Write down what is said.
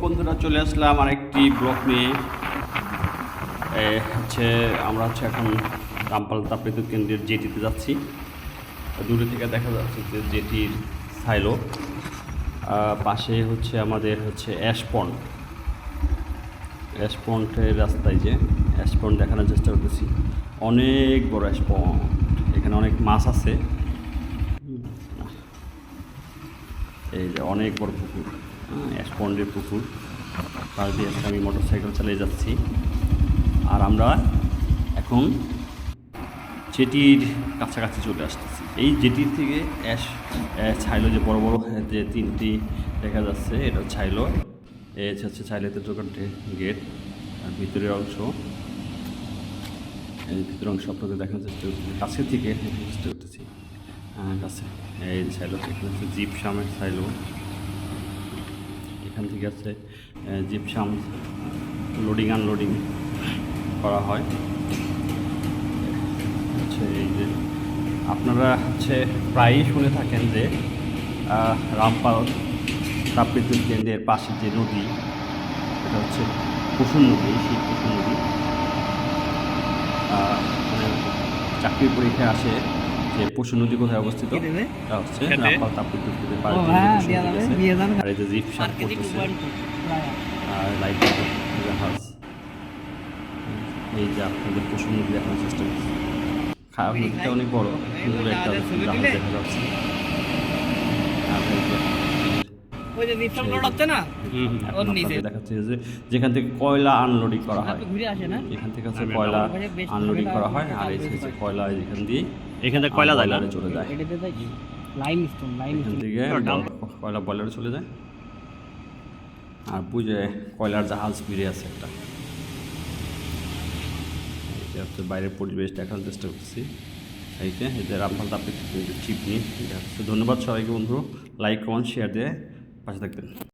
বন্ধুরা, চলে আসলাম আরেকটি ব্লগ নিয়ে। আমরা এখন রামপাল তাপবিদ্যুৎ কেন্দ্রের জেটিতে যাচ্ছি। দূরে থেকে দেখা যাচ্ছে যে জেটির সাইলো, পাশে আমাদের অ্যাশপন্ডের রাস্তায় যে অ্যাশপন্ড দেখানোর চেষ্টা করতেছি। অনেক বড় অ্যাশপন্ড, এখানে অনেক মাছ আছে। এই যে অনেক বড় পুকুর, অ্যাশপন্ডের পুকুর। পাশ দিয়ে আমি মোটরসাইকেল চালিয়ে যাচ্ছি। আর আমরা এখন জেটির কাছাকাছি চলে আসতেছি। এই জেটির থেকে ছাইলো যে বড় বড় যে তিনটি দেখা যাচ্ছে, এটা ছাইলো। এই হচ্ছে ছাইলোতে দোকানটি গেট, আর ভিতরের অংশ, এই ভিতরের অংশ আপনাদের দেখানোর চেষ্টা করতেছি, কাছে থেকে দেখানোর চেষ্টা করতেছি। কাছে এই ছাইলো, এখানে হচ্ছে জিপসামের ছাইলো। এখান থেকে জিপসাম লোডিং আনলোডিং করা হয়। এই যে আপনারা প্রায়ই শুনে থাকেন যে রামপাল তাপবিদ্যুৎ কেন্দ্রের পাশে যে নদী, এটা কুসুম নদী। সেই কুসুম নদী মানে চাকরির পরীক্ষায় আসে যে কুসুম নদী কোথায় অবস্থিত, এটা হচ্ছে রামপাল তাপবিদ্যুৎ কেন্দ্রের পাশে। আর এই যে জিপসাম করতেছে, আর লাইট জাহাজ। এই যে আপনাদের কুসুম নদী দেখানোর চেষ্টা করছি। নদীটা অনেক বড়, সুন্দর একটা জাহাজ দেখা যাচ্ছে। দেখাচ্ছে যে যেখান থেকে কয়লা আনলোডিং করা হয়, এখান থেকে কয়লা আনলোডিং করা হয়। আর এই কয়লা এখান থেকে কয়লা বয়লারে চলে যায়, এখান থেকে কয়লা বয়লারে চলে যায়। আর বুঝে কয়লার জাহাজ ফিরে আছে একটা। বাইরের পরিবেশ দেখানোর চেষ্টা করছি। এই রামপাল তাপবিদ্যুৎ চিপ নিয়ে। ধন্যবাদ সবাইকে বন্ধু, লাইক কমেন্ট শেয়ার দিয়ে পাশে থাকবেন।